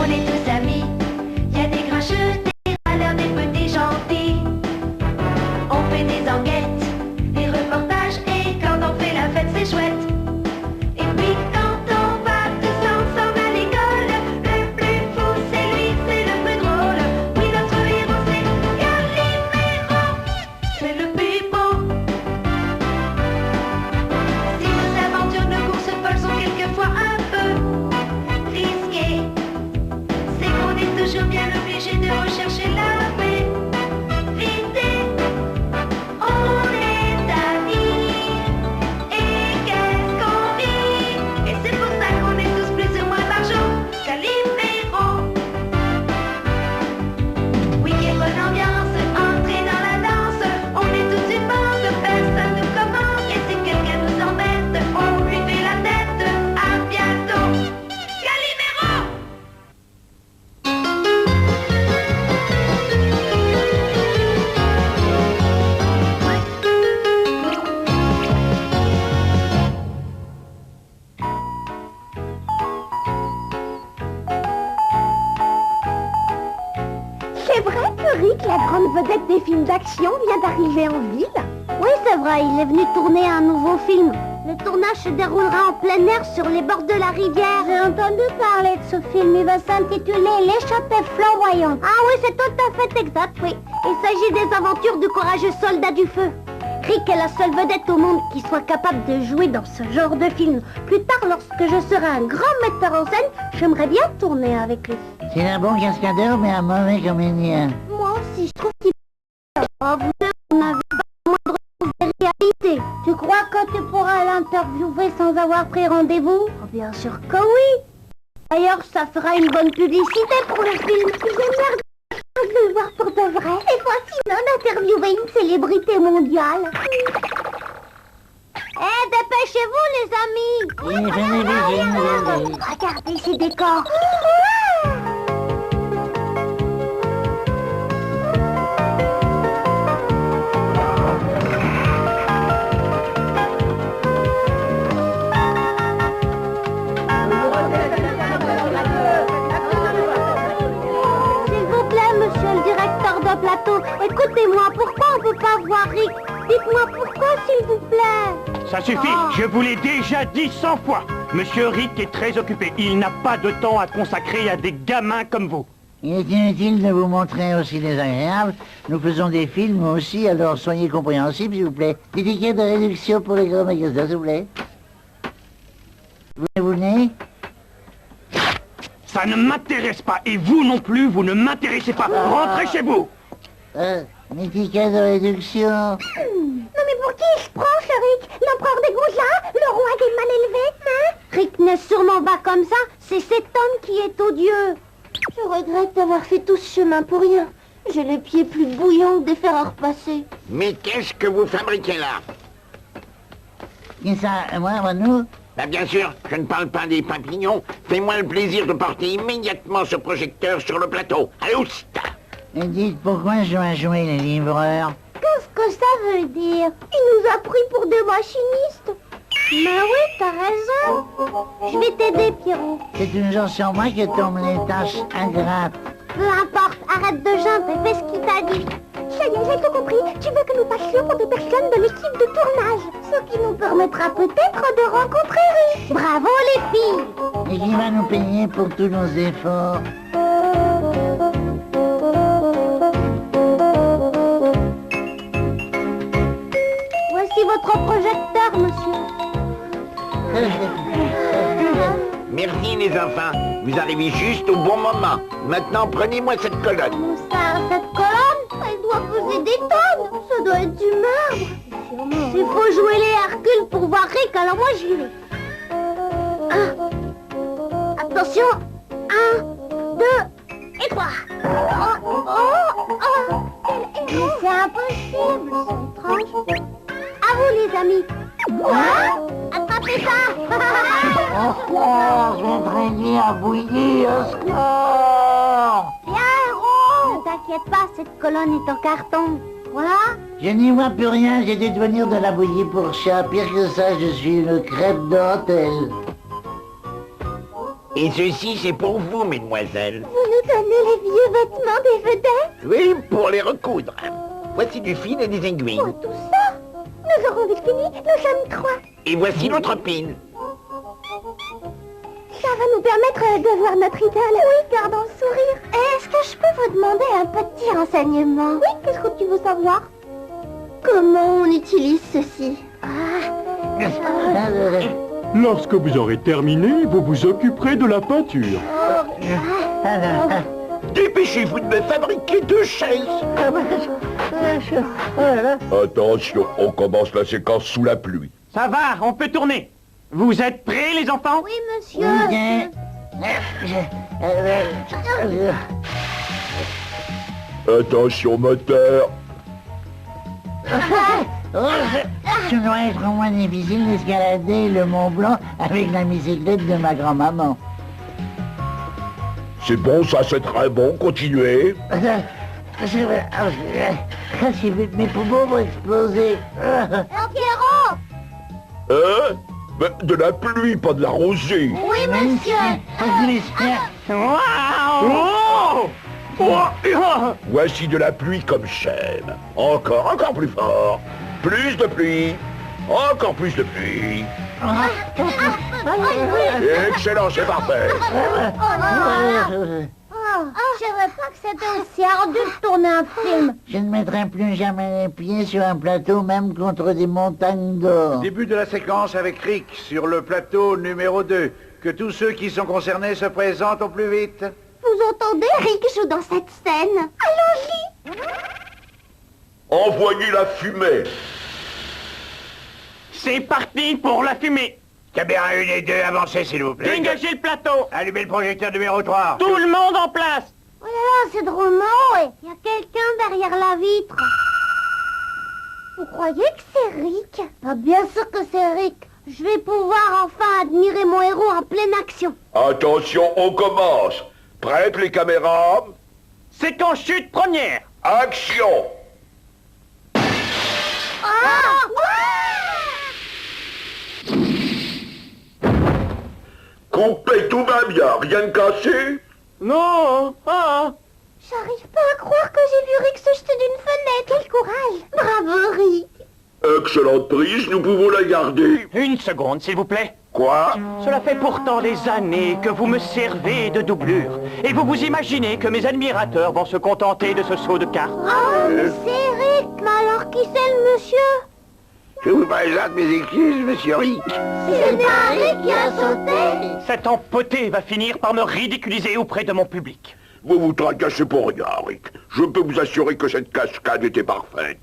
On est tous amis, y a des grincheux, des râleurs, des petits gentils. On fait des enquêtes, des reportages, et quand on fait la fête, c'est chouette. Et puis quand on va tous ensemble à l'école, le plus fou c'est lui, c'est le plus drôle. Oui, notre héros c'est Calimero, c'est le plus beau. Si nos aventures de course folle sont quelquefois un peu risquées, c'est qu'on est toujours bien obligé de rechercher la vérité. On est amis, et qu'est-ce qu'on vit? Et c'est pour ça qu'on est tous plus ou moins par jour Calimero. Week-end, bonne ambiance, entrée dans la danse. On est tous une bande, personne nous commande. Et si quelqu'un nous embête, on lui fait la tête. À bientôt, Calimero. C'est vrai que Rick, la grande vedette des films d'action, vient d'arriver en ville? Oui, c'est vrai, il est venu tourner un nouveau film. Le tournage se déroulera en plein air sur les bords de la rivière. J'ai entendu parler de ce film, il va s'intituler L'échappée flamboyante. Ah oui, c'est tout à fait exact, oui. Il s'agit des aventures du courageux soldat du feu. Rick est la seule vedette au monde qui soit capable de jouer dans ce genre de film. Plus tard, lorsque je serai un grand metteur en scène, j'aimerais bien tourner avec lui. C'est un bon cascadeur, mais un mauvais comédien. Moi aussi, je trouve qu'il vous deux, vous n'avez pas le moindre sens de réalité. Tu crois que tu pourras l'interviewer sans avoir pris rendez-vous? Oh, bien sûr que oui. D'ailleurs, ça fera une bonne publicité pour le film. J'aimerais de le voir pour de vrai. Et voici d'interviewer une célébrité mondiale. Dépêchez-vous, les amis. Regardez ces décors. Plateau. Écoutez-moi, pourquoi on peut pas voir Rick? Dites-moi pourquoi, s'il vous plaît. Ça suffit, je vous l'ai déjà dit 100 fois. Monsieur Rick est très occupé. Il n'a pas de temps à consacrer à des gamins comme vous. Il est inutile de vous montrer aussi désagréable. Nous faisons des films aussi, alors soyez compréhensibles, s'il vous plaît. Des tickets de réduction pour les grands magasins, s'il vous plaît. Vous venez? Ça ne m'intéresse pas, et vous non plus, vous ne m'intéressez pas. Rentrez chez vous. Mes tickets de réduction. Non mais pour qui il se prend, ce Rick? L'empereur des goujats? Le roi des mal élevés, hein? Rick n'est sûrement pas comme ça, c'est cet homme qui est odieux. Je regrette d'avoir fait tout ce chemin pour rien. J'ai les pieds plus bouillants que des fers à repasser. Mais qu'est-ce que vous fabriquez là? Qu'est-ce que ça, moi, nous? Ben bien sûr, je ne parle pas des champignons. Fais-moi le plaisir de porter immédiatement ce projecteur sur le plateau. Allez, oust! Et dites, pourquoi je dois jouer les livreurs? Qu'est-ce que ça veut dire? Il nous a pris pour des machinistes. Mais oui, t'as raison. Je vais t'aider, Pierrot. C'est toujours sur moi que tombent les tâches ingrates. Peu importe, arrête de geindre et fais ce qu'il t'a dit. Ça y est, j'ai tout compris. Tu veux que nous passions pour des personnes de l'équipe de tournage. Ce qui nous permettra peut-être de rencontrer Rick. Bravo, les filles. Et qui va nous payer pour tous nos efforts? Voici votre projecteur, monsieur. Merci les enfants, vous arrivez juste au bon moment. Maintenant, prenez-moi cette colonne. Où ça, cette colonne? Elle doit peser des tonnes. Ça doit être du marbre. Il faut jouer les Hercules pour voir Rick, alors moi j'y vais. Attention. 1, 2 et 3. Mais c'est impossible, c'est étrange. À vous les amis. Attrapez ça. Au secours, je vais traîner à bouillir, au secours! Viens, héros. Ne t'inquiète pas, cette colonne est en carton. Voilà. Je n'y vois plus rien, j'ai dû devenir de la bouillie pour chat. Pire que ça, je suis une crêpe de hôtel. Et ceci, c'est pour vous, mesdemoiselles. Vous nous donnez les vieux vêtements des vedettes? Oui, pour les recoudre. Voici du fil et des aiguilles. Oh, tout ça? Nous aurons vite fini, nous sommes 3. Et voici notre pile. Ça va nous permettre de voir notre idole. Oui, gardons le sourire. Est-ce que je peux vous demander un petit renseignement? Oui, qu'est-ce que tu veux savoir? Comment on utilise ceci? Lorsque vous aurez terminé, vous vous occuperez de la peinture. Dépêchez-vous de me fabriquer 2 chaises. Attention, on commence la séquence sous la pluie. Ça va, on peut tourner. Vous êtes prêts, les enfants? Oui, monsieur. Attention, moteur. Ce doit être moins difficile d'escalader le Mont Blanc avec la bicyclette de ma grand-maman. C'est bon, ça, c'est très bon. Continuez. Mes poumons vont exploser. Pierrot! Hein? Mais de la pluie, pas de la rosée. Oui, monsieur. Waouh! Oh! Voici de la pluie comme j'aime. Encore plus fort. Plus de pluie. Encore plus de pluie. Excellent, c'est parfait. Je savais pas que c'était aussi ardu de tourner un film. Je ne mettrai plus jamais les pieds sur un plateau, même contre des montagnes d'or. Début de la séquence avec Rick sur le plateau numéro 2. Que tous ceux qui sont concernés se présentent au plus vite. Vous entendez? Rick joue dans cette scène. Allons-y. Envoyez la fumée. C'est parti pour la fumée. Caméra 1 et 2, avancez s'il vous plaît. Dégagez le plateau. Allumez le projecteur numéro 3. Tout le monde en place. Oh là là, c'est drôlement, ouais. Il y a quelqu'un derrière la vitre. Vous croyez que c'est Rick? Ah, bien sûr que c'est Rick. Je vais pouvoir enfin admirer mon héros en pleine action. Attention, on commence. Prête les caméras. Séquence chute première. Action. Coupé, tout va bien. Rien de cassé. Non. Ah. J'arrive pas à croire que j'ai vu Rick se jeter d'une fenêtre. Quel courage. Bravo, Rick. Excellente prise, nous pouvons la garder. Une seconde, s'il vous plaît. Quoi? Cela fait pourtant des années que vous me servez de doublure. Et vous vous imaginez que mes admirateurs vont se contenter de ce saut de cartes? Oh, mais c'est Rick. Mais alors qui c'est le monsieur? Je vous présente mes excuses, monsieur Rick. C'est pas Rick qui a sauté. Cet empoté va finir par me ridiculiser auprès de mon public. Vous vous tracassez pour rien, Rick. Je peux vous assurer que cette cascade était parfaite.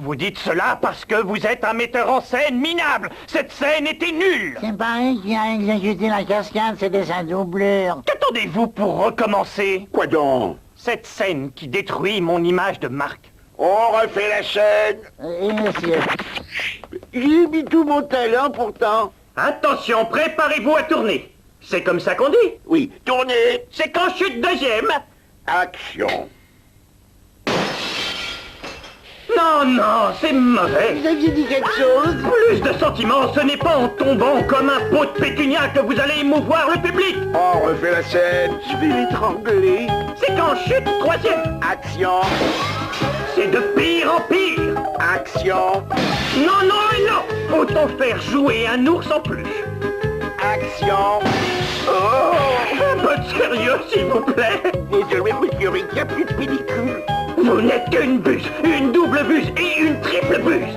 Vous dites cela parce que vous êtes un metteur en scène minable. Cette scène était nulle. C'est pareil qui a exécuté la cascade, c'était sa doublure. Qu'attendez-vous pour recommencer? Quoi donc? Cette scène qui détruit mon image de marque. On refait la scène. Monsieur. J'ai mis tout mon talent pourtant. Attention, préparez-vous à tourner. C'est comme ça qu'on dit. Oui, tournez. Séquence chute deuxième. Action. Non, c'est mauvais. Vous aviez dit quelque chose? Plus de sentiments, ce n'est pas en tombant comme un pot de pétunia que vous allez émouvoir le public. On refait la scène. Je vais l'étrangler. Séquence chute troisième. Action. C'est de pire en pire. Action. Non. Autant faire jouer un ours en plus. Action. Un peu de sérieux, s'il vous plaît. Désolé, monsieur Rick, il n'y a plus de pellicule. Vous n'êtes qu'une buse, une double buse et une triple buse.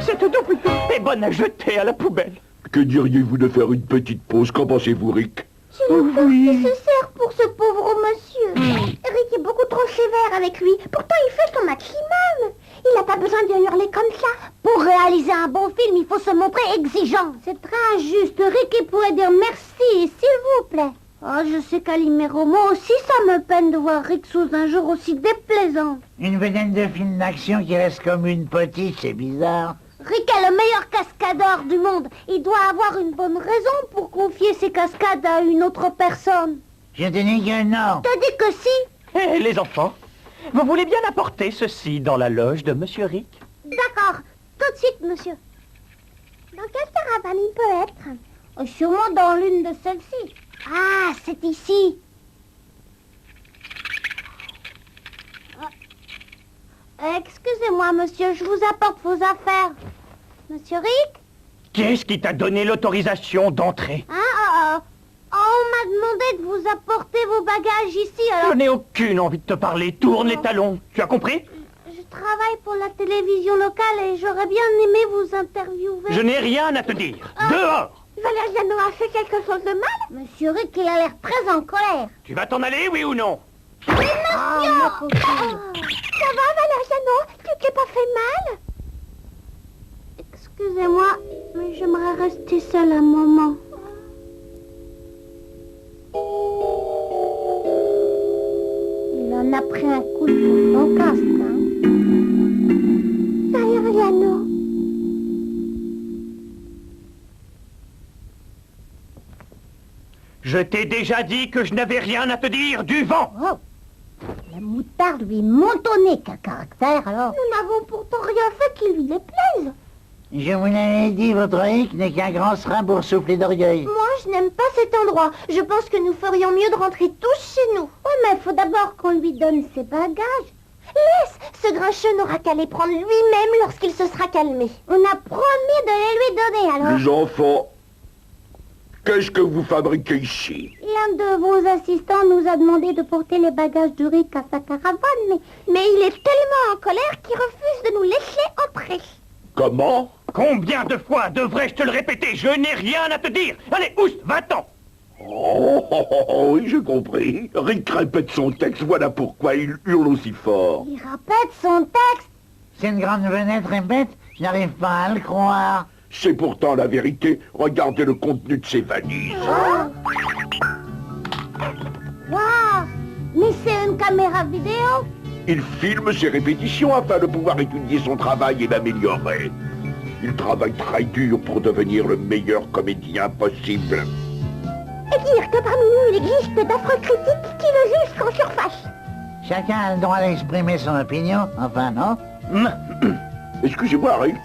Cette double est bonne à jeter à la poubelle. Que diriez-vous de faire une petite pause? Qu'en pensez-vous, Rick? C'est le force nécessaire pour ce pauvre monsieur. Rick est beaucoup trop sévère avec lui. Pourtant, il fait son maximum. Il n'a pas besoin de hurler comme ça. Pour réaliser un bon film, il faut se montrer exigeant. C'est très injuste. Rick pourrait dire merci, s'il vous plaît. Oh, je sais Calimero, moi aussi ça me peine de voir Rick sous un jour aussi déplaisant. Une vedette de film d'action qui reste comme une petite, c'est bizarre. Rick est le meilleur cascadeur du monde. Il doit avoir une bonne raison pour confier ses cascades à une autre personne. Je te dis que non. Je te dis que si. Eh, les enfants, vous voulez bien apporter ceci dans la loge de Monsieur Rick? D'accord, tout de suite, monsieur. Dans quelle caravane il peut être? Sûrement dans l'une de celles-ci. Ah, c'est ici. Excusez-moi, monsieur, je vous apporte vos affaires. Monsieur Rick? Qu'est-ce qui t'a donné l'autorisation d'entrer? On m'a demandé de vous apporter vos bagages ici, alors... Je n'ai aucune envie de te parler. Tourne les talons. Tu as compris? Je travaille pour la télévision locale et j'aurais bien aimé vous interviewer. Je n'ai rien à te dire. Dehors! Valériano a fait quelque chose de mal? Monsieur Rick, il a l'air très en colère. Tu vas t'en aller, oui ou non? Ma copine. Ça va, Valériano? Tu t'es pas fait mal? Excusez-moi, mais j'aimerais rester seule un moment. Il en a pris un coup de son casque, hein? Valériano. Je t'ai déjà dit que je n'avais rien à te dire. Du vent! Oh. La moutarde lui est montonnée qu'un caractère, alors. Nous n'avons pourtant rien fait qui lui déplaise. Je vous l'avais dit, votre Rick n'est qu'un grand serin pour souffler d'orgueil. Moi, je n'aime pas cet endroit. Je pense que nous ferions mieux de rentrer tous chez nous. Oui, mais il faut d'abord qu'on lui donne ses bagages. Laisse, ce grincheux n'aura qu'à les prendre lui-même lorsqu'il se sera calmé. On a promis de les lui donner, alors. Les enfants, qu'est-ce que vous fabriquez ici? L'un de vos assistants nous a demandé de porter les bagages de Rick à sa caravane, mais il est tellement en colère qu'il refuse de nous laisser entrer. Comment? Combien de fois devrais-je te le répéter? Je n'ai rien à te dire. Allez, oust, va-t'en! Oh, oui, j'ai compris. Rick répète son texte, voilà pourquoi il hurle aussi fort. Il répète son texte. C'est une grande vedette, répète, je n'arrive pas à le croire. C'est pourtant la vérité. Regardez le contenu de ses valises. Waouh! Mais c'est une caméra vidéo. Il filme ses répétitions afin de pouvoir étudier son travail et l'améliorer. Il travaille très dur pour devenir le meilleur comédien possible. Et dire que parmi nous, il existe d'affreux critiques qui le jugent qu'en surface. Chacun a le droit d'exprimer son opinion, enfin, non? Excusez-moi, Rick.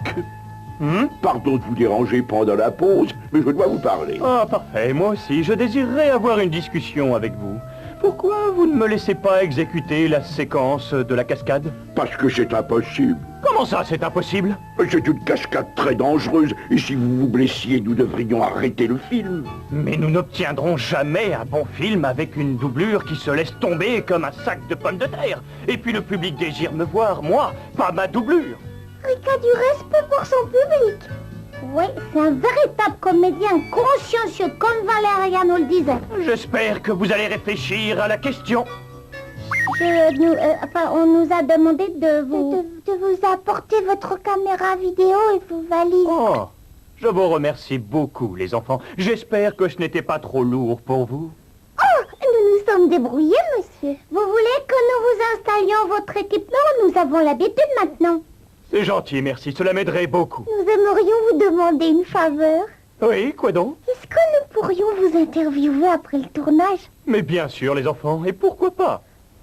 Pardon de vous déranger pendant la pause, mais je dois vous parler. Ah, parfait. Moi aussi, je désirerais avoir une discussion avec vous. Pourquoi vous ne me laissez pas exécuter la séquence de la cascade? Parce que c'est impossible. Comment ça, c'est impossible? C'est une cascade très dangereuse, et si vous vous blessiez, nous devrions arrêter le film. Mais nous n'obtiendrons jamais un bon film avec une doublure qui se laisse tomber comme un sac de pommes de terre. Et puis le public désire me voir, moi, pas ma doublure. Rick a du respect pour son public. Oui, c'est un véritable comédien consciencieux, comme Valériano le disait. J'espère que vous allez réfléchir à la question. On nous a demandé de vous apporter votre caméra vidéo et vos valises. Oh, je vous remercie beaucoup, les enfants. J'espère que ce n'était pas trop lourd pour vous. Oh, nous nous sommes débrouillés, monsieur. Vous voulez que nous vous installions votre équipement? Nous avons l'habitude maintenant. C'est gentil, merci. Cela m'aiderait beaucoup. Nous aimerions vous demander une faveur. Oui, quoi donc? Est-ce que nous pourrions vous interviewer après le tournage? Mais bien sûr, les enfants. Et pourquoi pas?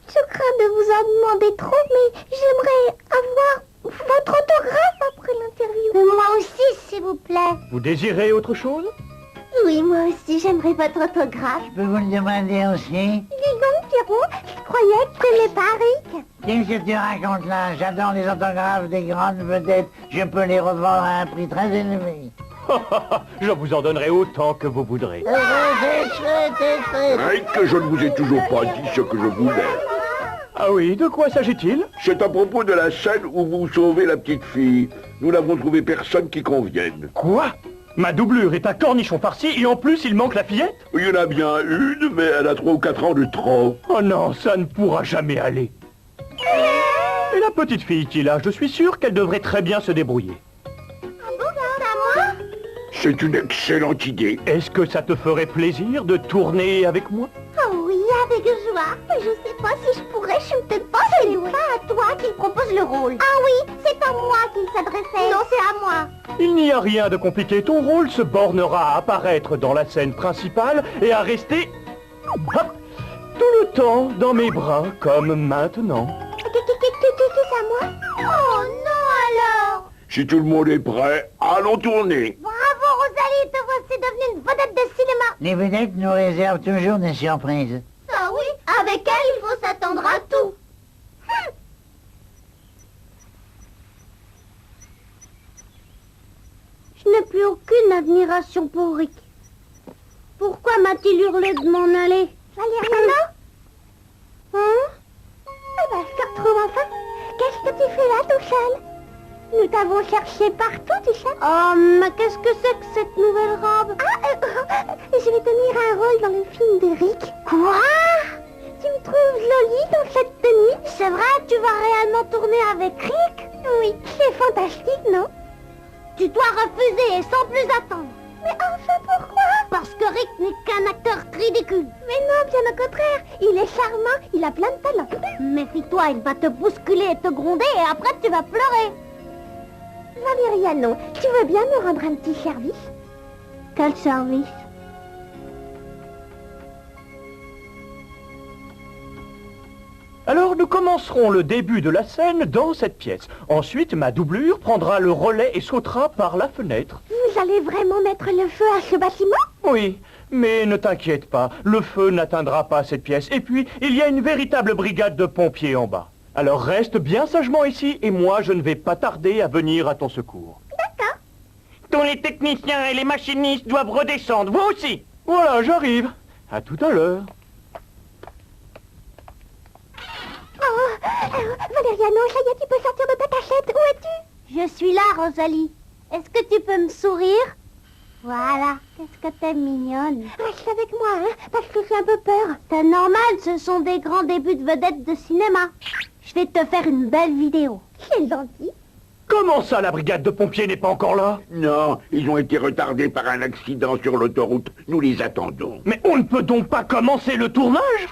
Je crains de vous en demander trop, mais j'aimerais avoir votre autographe après l'interview. Moi aussi, s'il vous plaît. Vous désirez autre chose? Oui, moi aussi, j'aimerais votre autographe. Je peux vous le demander aussi? Dis donc, Pierrot, je croyais que tu n'aimais pas Rick. Qu'est-ce que tu racontes là? J'adore les autographes des grandes vedettes. Je peux les revendre à un prix très élevé. Je vous en donnerai autant que vous voudrez. Rick, je ne vous ai toujours pas dit ce que je voulais. Ah oui, de quoi s'agit-il? C'est à propos de la scène où vous sauvez la petite fille. Nous n'avons trouvé personne qui convienne. Quoi? Ma doublure est un cornichon farci et en plus il manque la fillette? Il y en a bien une, mais elle a 3 ou 4 ans de trop. Oh non, ça ne pourra jamais aller. Et la petite fille qu'il a, je suis sûr qu'elle devrait très bien se débrouiller. Ah bon, c'est à moi? C'est une excellente idée. Est-ce que ça te ferait plaisir de tourner avec moi? Oh oui, avec joie. Je sais pas si je pourrais, je suis peut-être pas assez douée. C'est pas à toi qu'il propose le rôle. Ah oui, c'est à moi qu'il s'adressait. Non, c'est à moi. Il n'y a rien de compliqué. Ton rôle se bornera à apparaître dans la scène principale et à rester... hop, tout le temps dans mes bras, comme maintenant. C'est à moi? Oh non alors. Si tout le monde est prêt, allons tourner. Bravo Rosalie, te voici devenue une vedette de cinéma. Les vedettes nous réservent toujours des surprises. Ah oui, avec elle, il faut s'attendre à tout. Je n'ai plus aucune admiration pour Rick. Pourquoi m'a-t-il hurlé de m'en aller? Valériana? Hein? Ah bah, je te retrouve enfin. Qu'est-ce que tu fais là, tout seul? Nous t'avons cherché partout, tu sais. Oh, mais qu'est-ce que c'est que cette nouvelle robe? Je vais tenir un rôle dans le film de Rick. Quoi? Tu me trouves jolie dans cette tenue? C'est vrai, tu vas réellement tourner avec Rick? Oui, c'est fantastique, non? Tu dois refuser et sans plus attendre. Mais enfin, pourquoi? Parce que Rick n'est qu'un acteur ridicule. Mais non, bien au contraire. Il est charmant, il a plein de talent. Méfie-toi, il va te bousculer et te gronder et après tu vas pleurer. Valériano, tu veux bien me rendre un petit service? Quel service? Alors nous commencerons le début de la scène dans cette pièce. Ensuite, ma doublure prendra le relais et sautera par la fenêtre. Vous allez vraiment mettre le feu à ce bâtiment? Oui, mais ne t'inquiète pas, le feu n'atteindra pas cette pièce. Et puis, il y a une véritable brigade de pompiers en bas. Alors reste bien sagement ici et moi je ne vais pas tarder à venir à ton secours. D'accord. Tous les techniciens et les machinistes doivent redescendre, vous aussi. Voilà, j'arrive. À tout à l'heure. Valériano, ça y est, tu peux sortir de ta cachette. Où es-tu? Je suis là, Rosalie. Est-ce que tu peux me sourire? Voilà. Qu'est-ce que t'es mignonne. Reste avec moi, hein, parce que j'ai un peu peur. C'est normal, ce sont des grands débuts de vedettes de cinéma. Je vais te faire une belle vidéo. C'est gentil. Comment ça, la brigade de pompiers n'est pas encore là? Non, ils ont été retardés par un accident sur l'autoroute. Nous les attendons. Mais on ne peut donc pas commencer le tournage?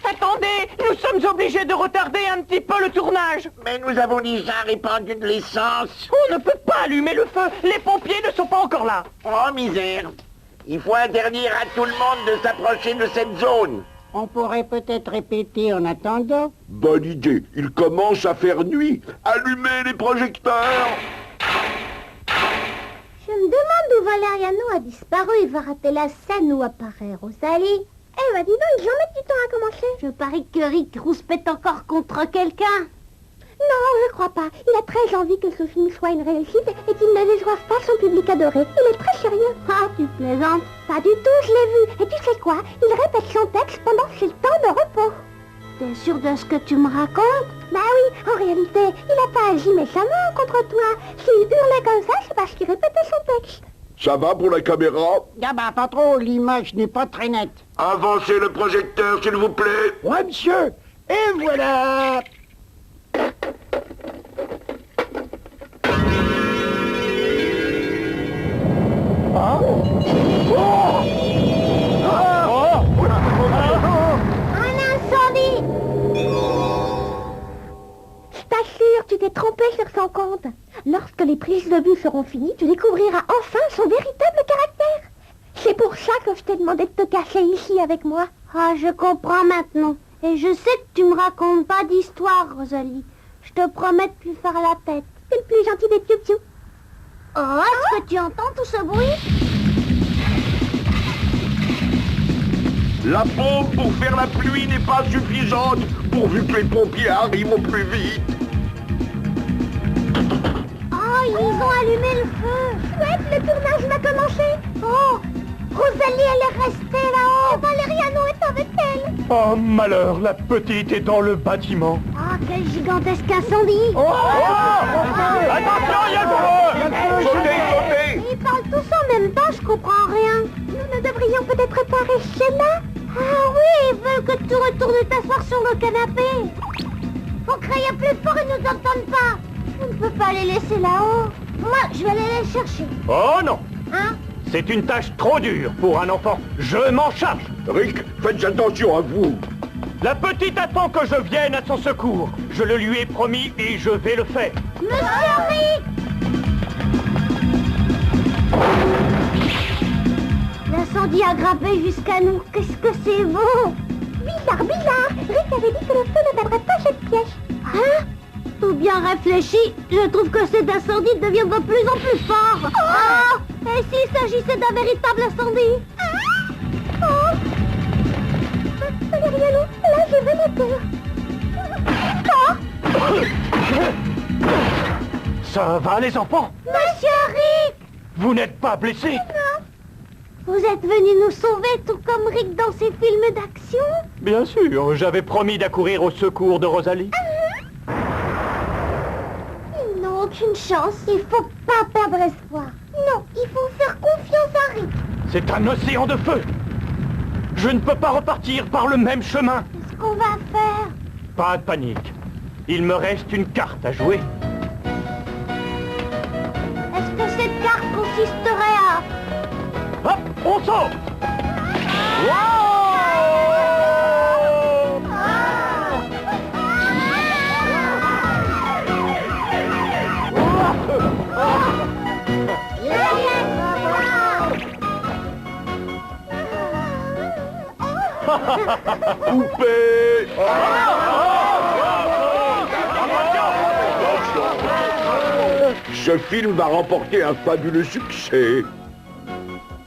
Attendez, nous sommes obligés de retarder un petit peu le tournage. Mais nous avons déjà répandu de l'essence. On ne peut pas allumer le feu, les pompiers ne sont pas encore là. Oh, misère. Il faut interdire à tout le monde de s'approcher de cette zone. On pourrait peut-être répéter en attendant. Bonne idée, il commence à faire nuit. Allumez les projecteurs. Je me demande où Valériano a disparu. Il va rater la scène où apparaît Rosalie. Eh ben dis donc, ils vont mettre du temps à commencer. Je parie que Rick rouspète encore contre quelqu'un. Non, je crois pas. Il a très envie que ce film soit une réussite et qu'il ne déçoive pas son public adoré. Il est très sérieux. Ah, tu plaisantes? Pas du tout, je l'ai vu. Et tu sais quoi? Il répète son texte pendant ses temps de repos. T'es sûr de ce que tu me racontes? Bah oui, en réalité, il n'a pas agi méchamment contre toi. S'il hurlait comme ça, c'est parce qu'il répétait son texte. Ça va pour la caméra? Ah bah pas trop, l'image n'est pas très nette. Avancez le projecteur, s'il vous plaît. Ouais, monsieur. Et voilà. Un incendie! Je t'assure, tu t'es trompé sur son compte. Lorsque les prises de vue seront finies, tu découvriras enfin son véritable caractère. C'est pour ça que je t'ai demandé de te cacher ici avec moi. Ah, je comprends maintenant. Et je sais que tu me racontes pas d'histoire, Rosalie. Je te promets de plus faire la tête. T'es le plus gentil des piou-piou. Oh, est-ce que tu entends tout ce bruit? La pompe pour faire la pluie n'est pas suffisante, pourvu que les pompiers arrivent au plus vite. Oh, ils ont allumé le feu. Chouette, le tournage va commencer. Oh, Rosalie, elle est restée là-haut. Et Valériano est avec elle. Oh, malheur, la petite est dans le bâtiment. Ah, quel gigantesque incendie. Attention, il y a le feu! Sautez, sautez! Ils parlent tous en même temps, je comprends rien. Nous ne devrions peut-être pas rester là. Ah oui, ils veulent que tu retournes t'asseoir sur le canapé. Faut crier plus fort, ils nous entendent pas. On ne peut pas les laisser là-haut. Moi, je vais aller les chercher. Oh non! Hein? C'est une tâche trop dure pour un enfant. Je m'en charge. Rick, faites attention à vous. La petite attend que je vienne à son secours. Je le lui ai promis et je vais le faire. Monsieur Rick! L'incendie a grimpé jusqu'à nous. Qu'est-ce que c'est beau! Bizarre, bizarre! Rick avait dit que le feu n'atteindrait pas cette pièce. Hein? Tout bien réfléchi, je trouve que cet incendie devient de plus en plus fort. Oh! Et s'il s'agissait d'un véritable incendie? Oh. Valériano, là j'ai vraiment peur. Ça va, les enfants? Monsieur Rick! Vous n'êtes pas blessés? Non. Vous êtes venu nous sauver tout comme Rick dans ses films d'action? Bien sûr, j'avais promis d'accourir au secours de Rosalie. Ils n'ont aucune chance. Il faut pas perdre espoir. Non, il faut faire confiance à Rick. C'est un océan de feu. Je ne peux pas repartir par le même chemin. Qu'est-ce qu'on va faire? Pas de panique. Il me reste une carte à jouer. Est-ce que cette carte consisterait à... Hop, on saute! Coupé! Ce film va remporter un fabuleux succès.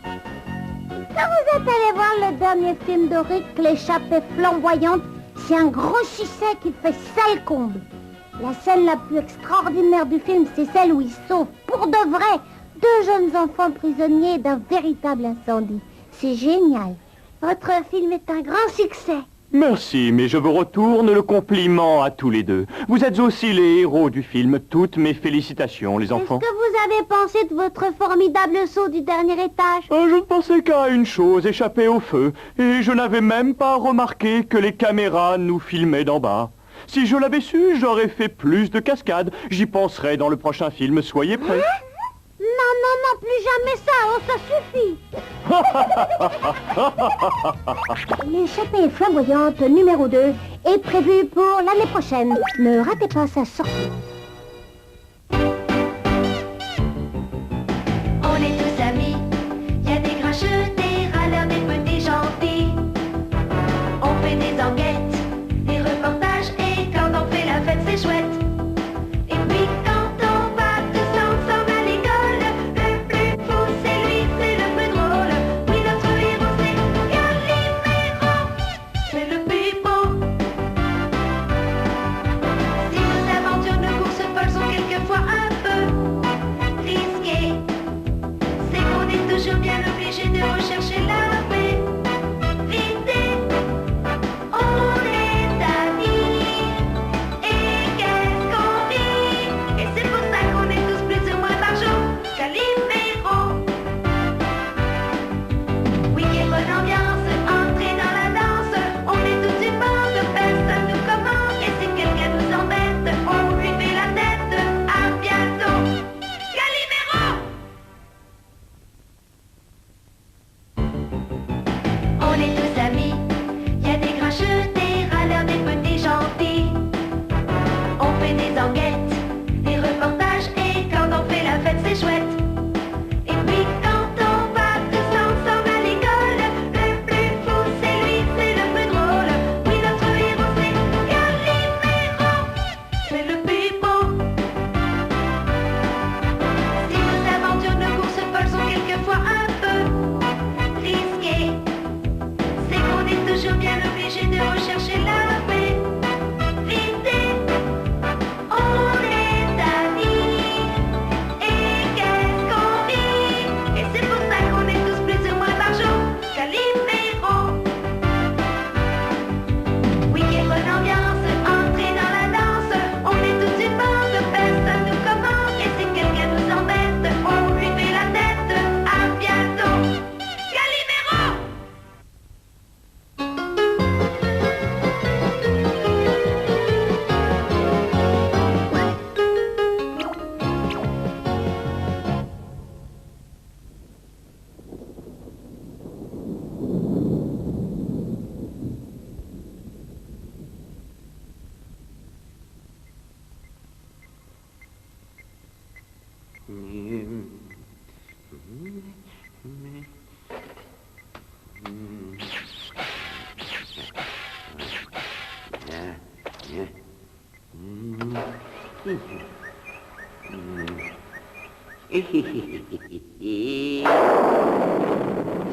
Quand vous êtes allé voir le dernier film de Rick, L'échappée flamboyante, c'est un gros succès qui fait salle comble. La scène la plus extraordinaire du film, c'est celle où il sauve pour de vrai 2 jeunes enfants prisonniers d'un véritable incendie. C'est génial. Votre film est un grand succès. Merci, mais je vous retourne le compliment à tous les deux. Vous êtes aussi les héros du film. Toutes mes félicitations, les enfants. Qu'est-ce que vous avez pensé de votre formidable saut du dernier étage? Je ne pensais qu'à une chose, échapper au feu. Et je n'avais même pas remarqué que les caméras nous filmaient d'en bas. Si je l'avais su, j'aurais fait plus de cascades. J'y penserai dans le prochain film, soyez prêts. Non, non, non, plus jamais ça, ça suffit. L'échappée flamboyante numéro 2 est prévue pour l'année prochaine. Ne ratez pas sa sortie. On est tous amis, y a des grincheux, des râleurs, des petits gentils. On fait des enquêtes, des reportages, et quand on fait la fête, c'est chouette. Et puis quand on va tous ensemble à l'école, le plus fou c'est lui, c'est le plus drôle. Oui, notre héros c'est Calimero, c'est le plus beau. Si nos aventures ne courent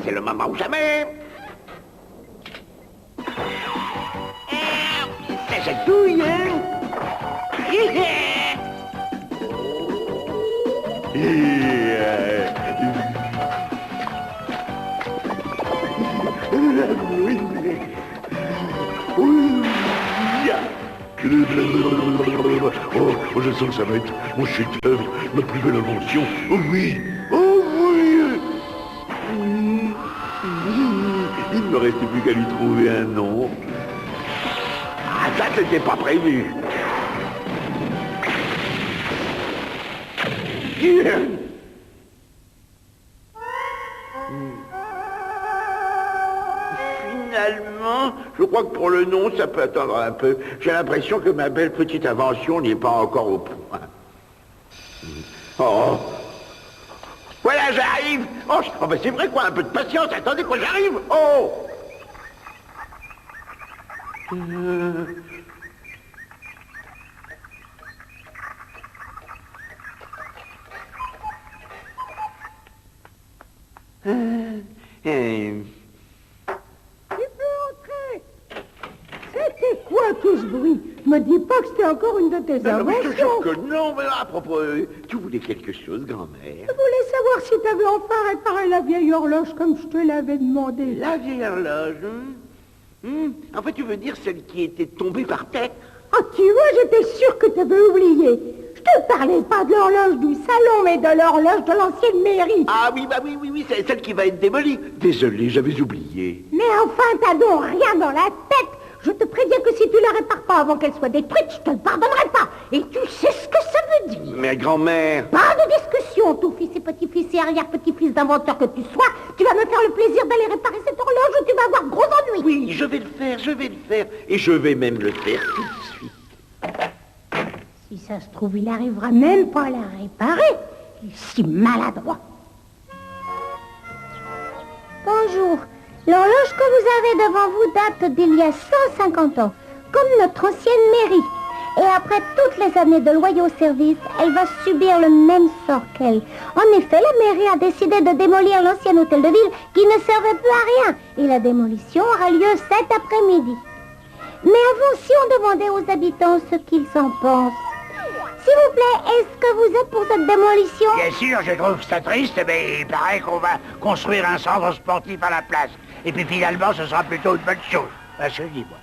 C'est le moment ou jamais. Ça chatouille, hein. Oh, je sens que ça va être mon chef-d'œuvre, ma plus belle invention. Oh oui, oh oui. Il ne me reste plus qu'à lui trouver un nom. Ah, ça, c'était pas prévu. Finalement, je crois que pour le nom, ça peut attendre un peu. J'ai l'impression que ma belle petite invention n'y est pas encore au point. Oh. Voilà, j'arrive. Oh, ben c'est vrai quoi, un peu de patience. Attendez quoi, j'arrive. Oh. C'était quoi tout ce bruit? Me dis pas que c'était encore une de tes Non, mais je te jure inventions. que non, mais à propos, tu voulais quelque chose, grand-mère? Je voulais savoir si t'avais enfin réparé la vieille horloge comme je te l'avais demandé. La vieille horloge, En fait, tu veux dire celle qui était tombée par terre? Ah, tu vois, j'étais sûre que t'avais oublié. Je te parlais pas de l'horloge du salon, mais de l'horloge de l'ancienne mairie. Ah oui, bah oui, c'est celle qui va être démolie. Désolé, j'avais oublié. Mais enfin, t'as donc rien dans la tête. Je te préviens que si tu la répares pas avant qu'elle soit détruite, je te le pardonnerai pas. Et tu sais ce que ça veut dire. Mais grand-mère... Pas de discussion, tout fils et petit-fils et arrière-petit-fils d'inventeur que tu sois. Tu vas me faire le plaisir d'aller réparer cette horloge ou tu vas avoir gros ennuis. Oui, je vais le faire. Et je vais même le faire tout de suite. Si ça se trouve, il arrivera même pas à la réparer. Il est si maladroit. Bonjour. L'horloge que vous avez devant vous date d'il y a 150 ans, comme notre ancienne mairie. Et après toutes les années de loyaux services, elle va subir le même sort qu'elle. En effet, la mairie a décidé de démolir l'ancien hôtel de ville qui ne servait plus à rien. Et la démolition aura lieu cet après-midi. Mais avant, si on demandait aux habitants ce qu'ils en pensent. S'il vous plaît, est-ce que vous êtes pour cette démolition? Bien sûr, je trouve ça triste, mais il paraît qu'on va construire un centre sportif à la place. Et puis finalement, ce sera plutôt une bonne chose. Ben, je dis, moi.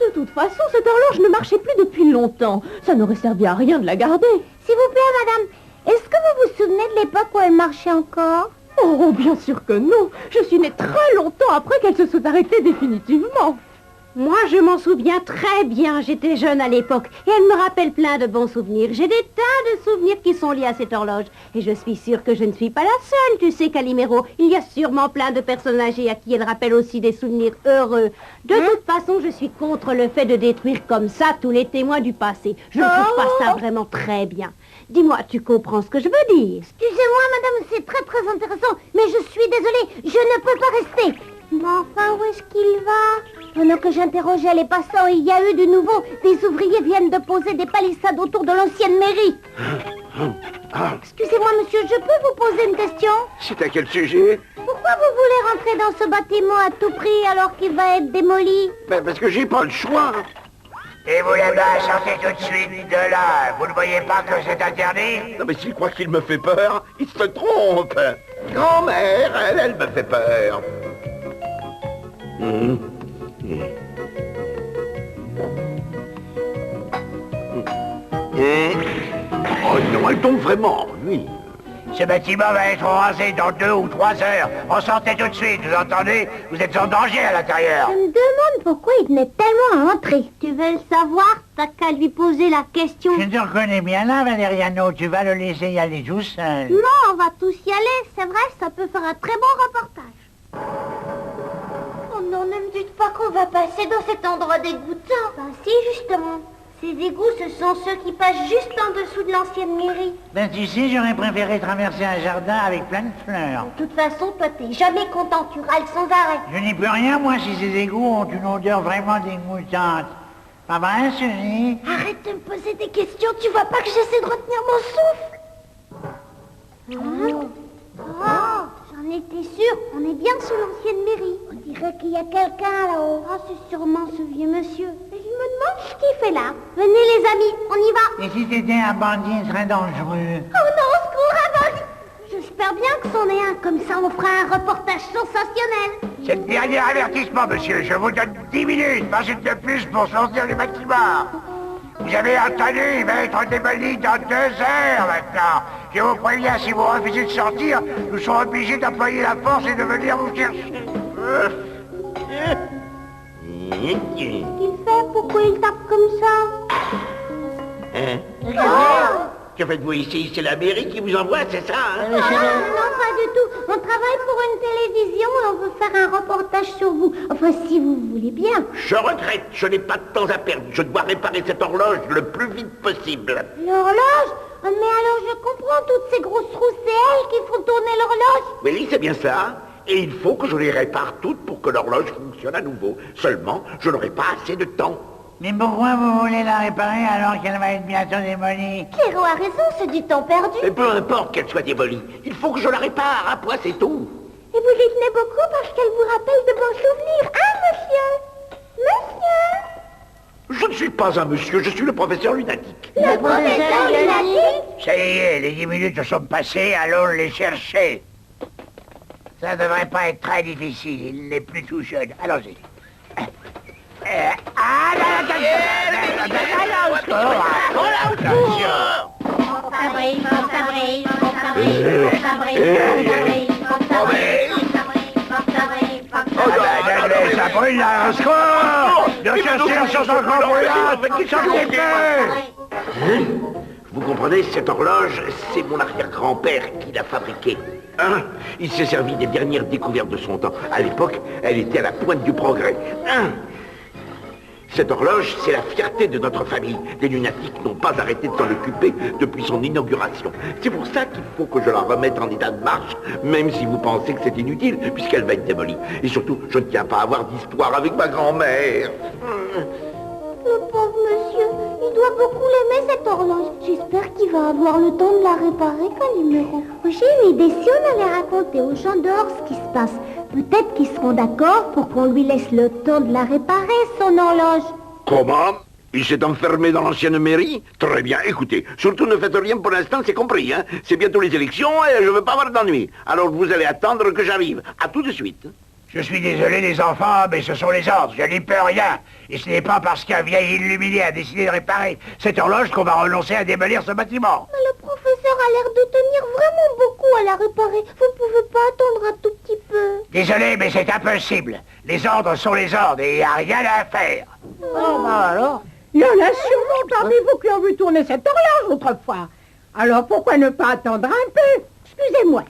De toute façon, cette horloge ne marchait plus depuis longtemps. Ça n'aurait servi à rien de la garder. S'il vous plaît, madame, est-ce que vous vous souvenez de l'époque où elle marchait encore? Oh, bien sûr que non. Je suis née très longtemps après qu'elle se soit arrêtée définitivement. Moi, je m'en souviens très bien. J'étais jeune à l'époque et elle me rappelle plein de bons souvenirs. J'ai des tas de souvenirs qui sont liés à cette horloge. Et je suis sûre que je ne suis pas la seule. Tu sais, Calimero, il y a sûrement plein de personnes âgées à qui elle rappelle aussi des souvenirs heureux. De toute façon, je suis contre le fait de détruire comme ça tous les témoins du passé. Je ne trouve pas ça vraiment très bien. Dis-moi, tu comprends ce que je veux dire? Excusez-moi, madame, c'est très très intéressant, mais je suis désolée, je ne peux pas rester. Mais enfin, où est-ce qu'il va? Pendant que j'interrogeais les passants, il y a eu du nouveau. Des ouvriers viennent de poser des palissades autour de l'ancienne mairie. Excusez-moi, monsieur, je peux vous poser une question? C'est à quel sujet? Pourquoi vous voulez rentrer dans ce bâtiment à tout prix alors qu'il va être démoli? Ben, parce que j'ai pas le choix. Et vous là-bas, sortez tout de suite de là. Vous ne voyez pas que c'est interdit? Non, mais s'il croit qu'il me fait peur, il se trompe. Grand-mère, elle me fait peur. Oh non, elle tombe vraiment, oui. Ce bâtiment va être rasé dans 2 ou 3 heures. On sortez tout de suite, vous entendez? Vous êtes en danger à l'intérieur. Je me demande pourquoi il tenait tellement à entrer. Tu veux le savoir? T'as qu'à lui poser la question. Je te reconnais bien là, Valériano. Tu vas le laisser y aller tout seul. Non, on va tous y aller. C'est vrai, ça peut faire un très bon reportage. Oh non, ne me dites pas qu'on va passer dans cet endroit dégoûtant. Ben si, justement. Ces égouts, ce sont ceux qui passent juste en dessous de l'ancienne mairie. Ben tu sais, j'aurais préféré traverser un jardin avec plein de fleurs. De toute façon, toi, t'es jamais content, tu râles sans arrêt. Je n'y peux rien, moi, si ces égouts ont une odeur vraiment dégoûtante. Pas vrai, Suzy? Arrête de me poser des questions, tu vois pas que j'essaie de retenir mon souffle? Oh, j'en étais sûre. On est bien sous l'ancienne mairie. On dirait qu'il y a quelqu'un là-haut. Oh, c'est sûrement ce vieux monsieur. Mais je me demande ce qu'il fait là. Venez les amis, on y va. Et si c'était un bandit, il serait dangereux. Oh non, au secours, un bandit. J'espère bien que c'en est un. Comme ça, on fera un reportage sensationnel. C'est le dernier avertissement, monsieur. Je vous donne 10 minutes, pas une de plus pour sortir du bâtiment. Vous avez entendu, il va être démoli dans 2 heures maintenant. Je vous préviens, si vous refusez de sortir, nous serons obligés d'employer la force et de venir vous chercher. Qu'est-ce qu'il fait? Pourquoi il tape comme ça? Que faites-vous ici? C'est la mairie qui vous envoie, c'est ça, hein? Non, pas du tout. On travaille pour une télévision et on veut faire un reportage sur vous. Enfin, si vous voulez bien. Je regrette, je n'ai pas de temps à perdre. Je dois réparer cette horloge le plus vite possible. L'horloge? Mais alors je comprends, toutes ces grosses roues, c'est elles qui font tourner l'horloge. Oui, c'est bien ça. Et il faut que je les répare toutes pour que l'horloge fonctionne à nouveau. Seulement, je n'aurai pas assez de temps. Mais pourquoi vous voulez la réparer alors qu'elle va être bientôt démolie? Pierrot a raison, c'est du temps perdu. Et peu importe qu'elle soit démolie, il faut que je la répare, à point c'est tout. Et vous y tenez beaucoup parce qu'elle vous rappelle de bons souvenirs, hein, monsieur? Monsieur? Je ne suis pas un monsieur, je suis le professeur lunatique. Le professeur lunatique? Ça y est, les 10 minutes sont passées, allons les chercher. Ça ne devrait pas être très difficile, il n'est plus tout jeune. Allons-y. Ça brûle là, au secours! Ne cherchez la chose encore brûlante! Qui s'en fait? Vous comprenez, cette horloge, c'est mon arrière-grand-père qui l'a fabriquée. Hein? Il s'est servi des dernières découvertes de son temps. À l'époque, elle était à la pointe du progrès. Hein? Cette horloge, c'est la fierté de notre famille. Les lunatiques n'ont pas arrêté de s'en occuper depuis son inauguration. C'est pour ça qu'il faut que je la remette en état de marche, même si vous pensez que c'est inutile, puisqu'elle va être démolie. Et surtout, je ne tiens pas à avoir d'histoire avec ma grand-mère. Le pauvre monsieur, il doit beaucoup l'aimer cette horloge. J'espère qu'il va avoir le temps de la réparer, Calimero. J'ai une idée, si on allait raconter aux gens dehors ce qui se passe, peut-être qu'ils seront d'accord pour qu'on lui laisse le temps de la réparer, son horloge. Comment? Il s'est enfermé dans l'ancienne mairie? Très bien, écoutez, surtout ne faites rien pour l'instant, c'est compris, hein? C'est bientôt les élections et je veux pas avoir d'ennui. Alors vous allez attendre que j'arrive. À tout de suite. Je suis désolé les enfants, mais ce sont les ordres, je n'y peux rien. Et ce n'est pas parce qu'un vieil illuminé a décidé de réparer cette horloge qu'on va renoncer à démolir ce bâtiment. Mais le professeur a l'air de tenir vraiment beaucoup à la réparer. Vous pouvez pas attendre un tout petit peu? Désolé, mais c'est impossible. Les ordres sont les ordres et il n'y a rien à faire. Oh, bah alors. Il y en a sûrement parmi vous qui ont vu tourner cette horloge autrefois. Alors pourquoi ne pas attendre un peu? Excusez-moi.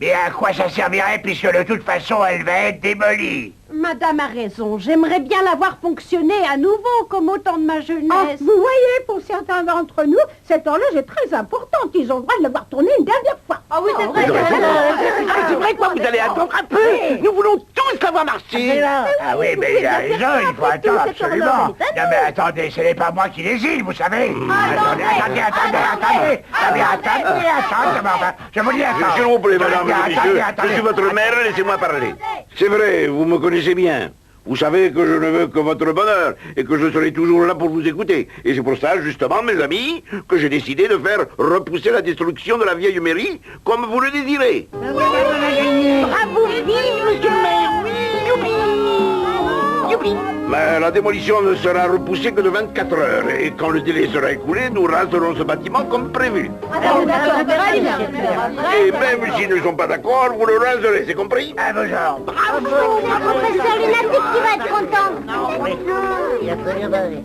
Mais à quoi ça servirait puisque de toute façon elle va être démolie? Madame a raison, j'aimerais bien la voir fonctionner à nouveau comme au temps de ma jeunesse. Ah, vous voyez, pour certains d'entre nous, cette horloge est très importante. Ils ont le droit de la voir tourner une dernière fois. Ah oui, c'est vrai. C'est vrai quoi, vous allez attendre un peu. Nous voulons tous la voir marcher. Ah oui, mais il a raison, il faut attendre absolument. Non mais attendez, ce n'est pas moi qui décide, vous savez. Attendez, je vous dis attends. S'il vous plaît, madame, monsieur, je suis votre mère, laissez-moi parler. C'est vrai, vous me connaissez bien. Vous savez que je ne veux que votre bonheur et que je serai toujours là pour vous écouter. Et c'est pour ça, justement, mes amis, que j'ai décidé de faire repousser la destruction de la vieille mairie comme vous le désirez. Bravo, vive monsieur le maire, oui, youpi, youpi. Mais la démolition ne sera repoussée que de 24 heures. Et quand le délai sera écoulé, nous raserons ce bâtiment comme prévu. Et même s'ils ne sont pas d'accord, vous le raserez, c'est compris? À vos ordres. Bravo, le professeur lunatique qui va être content. Il a très bien parlé.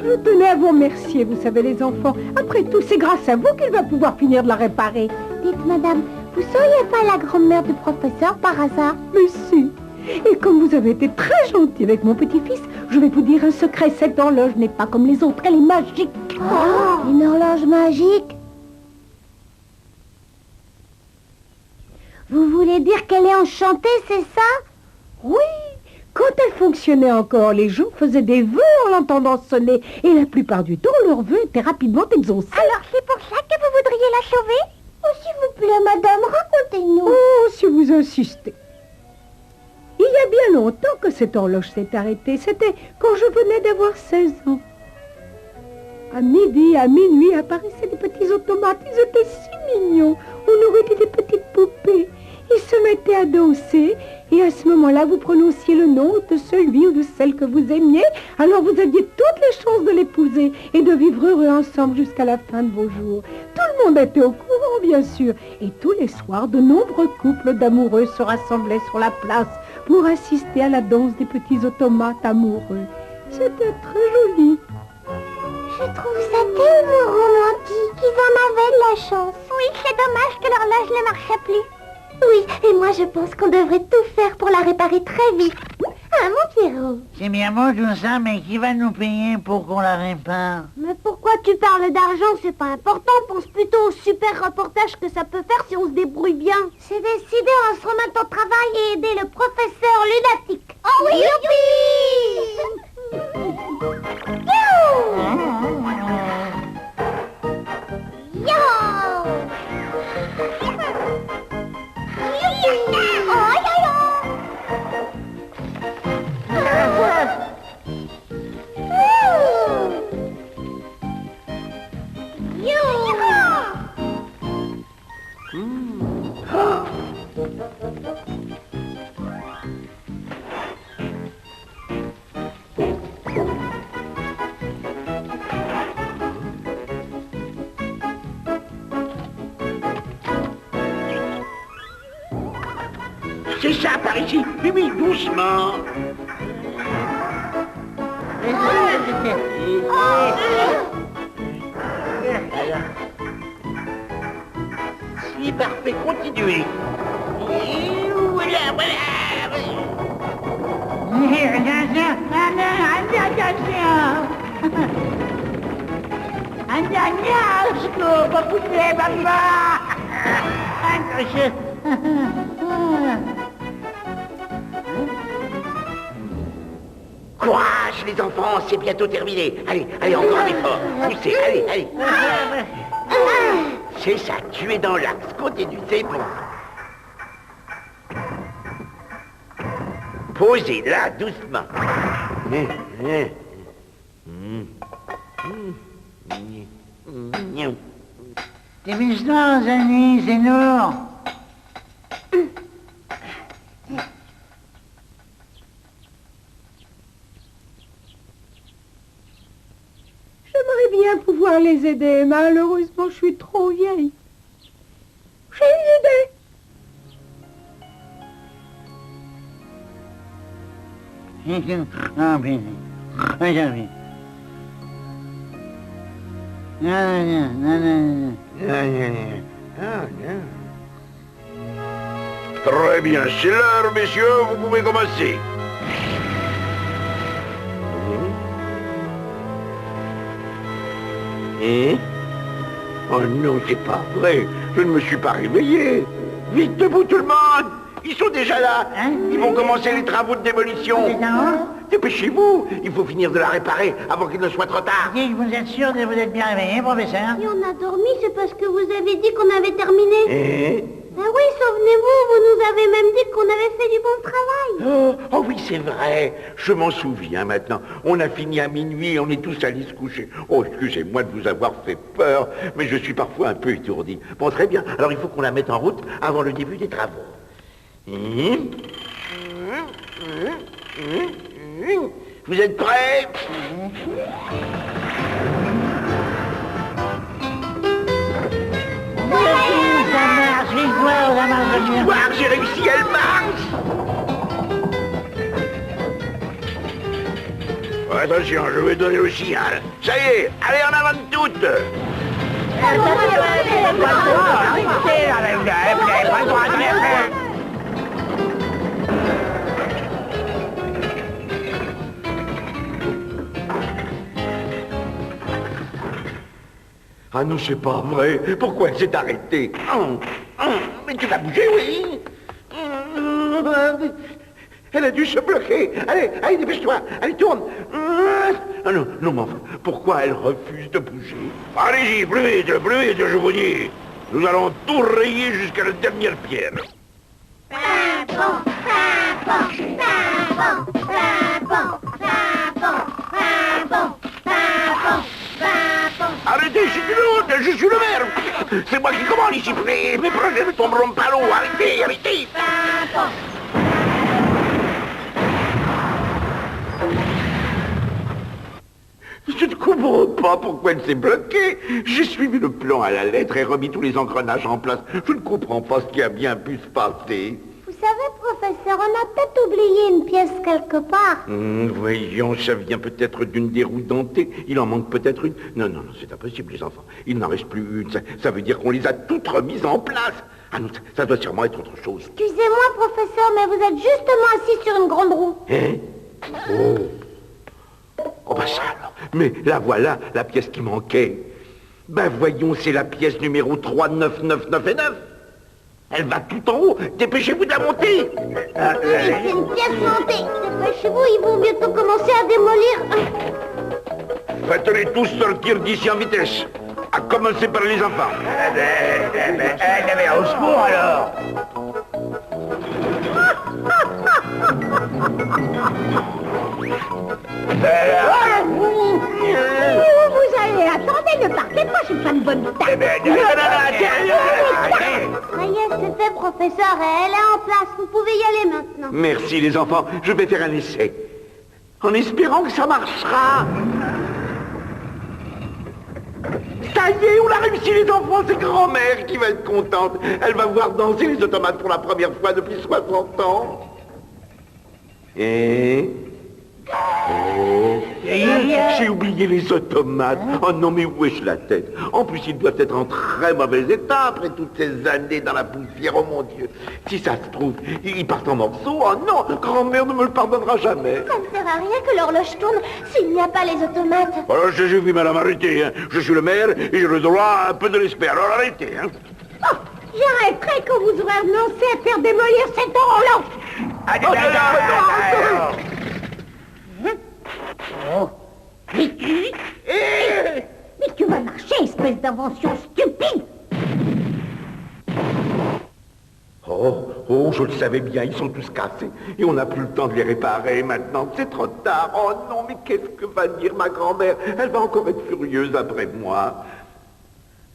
Je tenais à vous remercier, vous savez les enfants. Après tout, c'est grâce à vous qu'il va pouvoir finir de la réparer. Dites, madame, vous seriez pas la grand-mère du professeur par hasard? Mais si. Et comme vous avez été très gentil avec mon petit-fils, je vais vous dire un secret. Cette horloge n'est pas comme les autres, elle est magique. Oh, une horloge magique? Vous voulez dire qu'elle est enchantée, c'est ça? Oui, quand Quand elle fonctionnait encore, les gens faisaient des vœux en l'entendant sonner. Et la plupart du temps, leurs vœux étaient rapidement exaucés. Alors c'est pour ça que vous voudriez la sauver? Oh, s'il vous plaît, madame, racontez-nous. Oh, si vous insistez. Il y a bien longtemps que cette horloge s'est arrêtée. C'était quand je venais d'avoir 16 ans. À midi, à minuit, apparaissaient des petits automates. Ils étaient si mignons. On aurait dit des petites poupées. Ils se mettaient à danser. Et à ce moment-là, vous prononciez le nom de celui ou de celle que vous aimiez. Alors vous aviez toutes les chances de l'épouser et de vivre heureux ensemble jusqu'à la fin de vos jours. Tout le monde était au courant, bien sûr. Et tous les soirs, de nombreux couples d'amoureux se rassemblaient sur la place pour assister à la danse des petits automates amoureux. C'était très joli. Je trouve ça tellement romantique. Ils en avaient de la chance. Oui, c'est dommage que l'horloge ne marchait plus. Oui, et moi je pense qu'on devrait tout faire pour la réparer très vite. Ah, mon Pierrot. C'est bien beau tout ça, mais qui va nous payer pour qu'on la répare? Mais pourquoi tu parles d'argent? C'est pas important. Pense plutôt au super reportage que ça peut faire si on se débrouille bien. C'est décidé, on se remet au travail et aider le professeur lunatique. Oh oui, youpi! Yo! C'est ça, par ici. Oui, oui, doucement. C'est parfait, continuez. Et voilà, voilà. Courage, les enfants, c'est bientôt terminé. Allez, allez, encore un effort. Poussez, allez, allez. C'est ça, tu es dans l'axe. Continue, c'est bon. Posez là, doucement. Tes histoires, Annie, c'est lourd. J'aimerais bien pouvoir les aider. Malheureusement, je suis trop vieille. J'ai une idée. Ah, bien. Regarde. Très bien, c'est l'heure, messieurs, vous pouvez commencer. Oh non, c'est pas vrai. Je ne me suis pas réveillé. Vite debout tout le monde. Ils sont déjà là. Ils vont commencer les travaux de démolition. Dépêchez-vous. Il faut finir de la réparer avant qu'il ne soit trop tard. Vous êtes sûr de vous être bien réveillé, professeur? Si on a dormi, c'est parce que vous avez dit qu'on avait terminé. Ah oui, souvenez-vous, vous nous avez même dit qu'on avait fait du bon travail. Oh oui, c'est vrai. Je m'en souviens maintenant. On a fini à minuit et on est tous allés se coucher. Oh, excusez-moi de vous avoir fait peur, mais je suis parfois un peu étourdi. Bon, très bien. Alors il faut qu'on la mette en route avant le début des travaux. Vous êtes prêts? Victoire, j'ai réussi, elle marche. Attention, je vais donner le signal. Ça y est, allez en avant de toutes. Ah non, c'est pas vrai. Pourquoi elle s'est arrêtée? Mais tu vas bouger, oui. Elle a dû se bloquer. Allez, allez, dépêche-toi. Allez, tourne. Ah non, non, mais enfin, pourquoi elle refuse de bouger? Allez-y, plus vite, je vous dis. Nous allons tout rayer jusqu'à la dernière pierre. Arrêtez, je suis le maire. C'est moi qui commande ici. Mes projets ne tomberont pas l'eau. Arrêtez, arrêtez. Je ne comprends pas pourquoi elle s'est bloquée. J'ai suivi le plan à la lettre et remis tous les engrenages en place. Je ne comprends pas ce qui a bien pu se passer. Vous savez, professeur, on a peut-être oublié une pièce quelque part. Voyons, ça vient peut-être d'une des roues dentées. Il en manque peut-être une. Non, non, non, c'est impossible, les enfants. Il n'en reste plus une. Ça veut dire qu'on les a toutes remises en place. Ah non, ça doit sûrement être autre chose. Excusez-moi, professeur, mais vous êtes justement assis sur une grande roue. Hein? Oh. Oh, bah ça alors. Mais la voilà, la pièce qui manquait. Ben voyons, c'est la pièce numéro 3, 9, 9, 9 et 9. Elle va tout en haut. Dépêchez-vous de la monter. C'est une pièce montée. Dépêchez-vous, ils vont bientôt commencer à démolir. Faites-les tous sortir d'ici en vitesse. À commencer par les enfants. Mais au secours alors. Vous allez, attendez, ne partez pas, je suis pas de bonne tête. Ça y est, c'est fait, professeur, et elle est en place. Vous pouvez y aller maintenant. Merci les enfants, je vais faire un essai. En espérant que ça marchera. Ça y est, on a réussi les enfants, c'est grand-mère qui va être contente. Elle va voir danser les automates pour la première fois depuis 60 ans. Et... Oh. J'ai oublié les automates. Oh non, mais où est-ce la tête? En plus, ils doivent être en très mauvais état après toutes ces années dans la poussière. Oh mon Dieu. Si ça se trouve, ils partent en morceaux. Oh non, grand-mère ne me le pardonnera jamais. Ça ne sert à rien que l'horloge tourne s'il n'y a pas les automates. Alors, je vais, madame, arrêtez. Hein. Je suis le maire et j'ai le droit à un peu de respect. Alors, arrêtez. Hein. Oh, j'arrêterai quand vous aurez renoncé à faire démolir cette horloge. Mais tu vas marcher, espèce d'invention stupide. Oh, je le savais bien, ils sont tous cassés. Et on n'a plus le temps de les réparer maintenant. C'est trop tard. Oh non, mais qu'est-ce que va dire ma grand-mère? Elle va encore être furieuse après moi.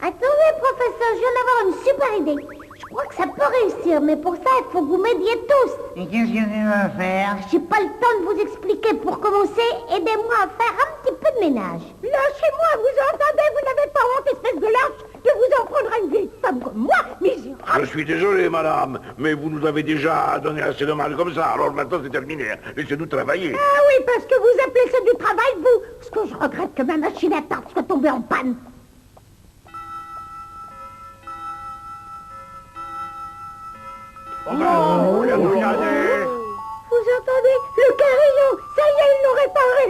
Attendez, professeur, je viens d'avoir une super idée. Je crois que ça peut réussir, mais pour ça, il faut que vous m'aidiez tous. Et qu'est-ce que tu vas faire? J'ai pas le temps de vous expliquer. Pour commencer, aidez-moi à faire un petit peu de ménage. Lâchez-moi, vous entendez? Vous n'avez pas honte, espèce de lâche, de vous en prendre à une vieille femme comme moi, misérable. Je suis désolé, madame, mais vous nous avez déjà donné assez de mal comme ça. Alors maintenant, c'est terminé. Laissez-nous travailler. Ah oui, parce que vous appelez ça du travail, vous. Parce que je regrette que ma machine à tarte soit tombée en panne. Oh, regardez. Vous entendez? Le carillon, ça y est, ils l'ont réparé.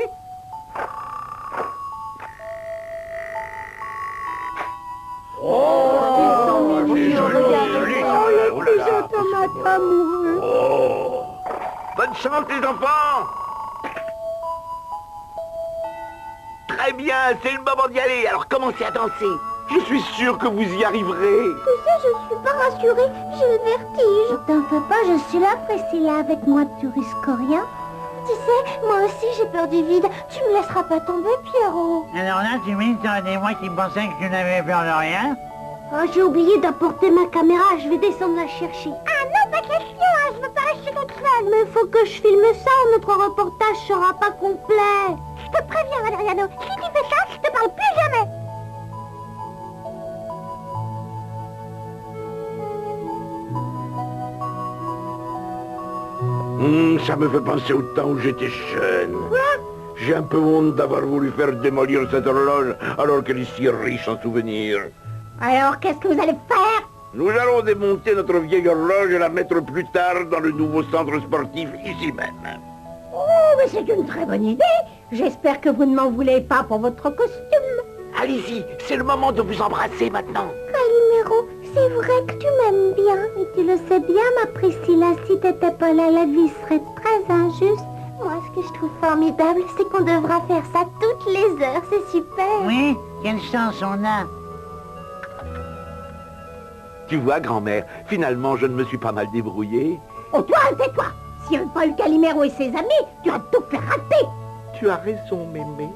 Oh, c'est joli, Oh, les petits automates amoureux. Oh. Bonne chance, les enfants. Très bien, c'est le moment d'y aller. Alors commencez à danser. Je suis sûr que vous y arriverez. Tu sais, je ne suis pas rassurée. J'ai le vertige. T'en fais pas, je suis là, Priscilla. Avec moi, tu risques rien. Tu sais, moi aussi, j'ai peur du vide. Tu me laisseras pas tomber, Pierrot. Alors là, tu m'étonnes, et moi qui pensais que tu n'avais peur de rien. Oh, j'ai oublié d'apporter ma caméra. Je vais descendre la chercher. Ah non, pas question, hein, je veux pas rester toute seule. Mais faut que je filme ça. Notre reportage sera pas complet. Je te préviens, Valeriano. Si tu fais ça, je te parle plus jamais. Ça me fait penser au temps où j'étais jeune. J'ai un peu honte d'avoir voulu faire démolir cette horloge alors qu'elle est si riche en souvenirs. Alors, qu'est-ce que vous allez faire? Nous allons démonter notre vieille horloge et la mettre plus tard dans le nouveau centre sportif ici même. Oh, mais c'est une très bonne idée. J'espère que vous ne m'en voulez pas pour votre costume. Allez-y, c'est le moment de vous embrasser maintenant. Calimero, C'est vrai que tu m'aimes bien, et tu le sais bien, ma Priscilla. Si t'étais pas là, la vie serait très injuste. Moi, ce que je trouve formidable, c'est qu'on devra faire ça toutes les heures. C'est super. Oui, quelle chance on a. Tu vois, grand-mère, finalement, je ne me suis pas mal débrouillé. Oh, toi, tais-toi. Si Paul Calimero et ses amis, tu vas tout faire rater. Tu as raison, mémé.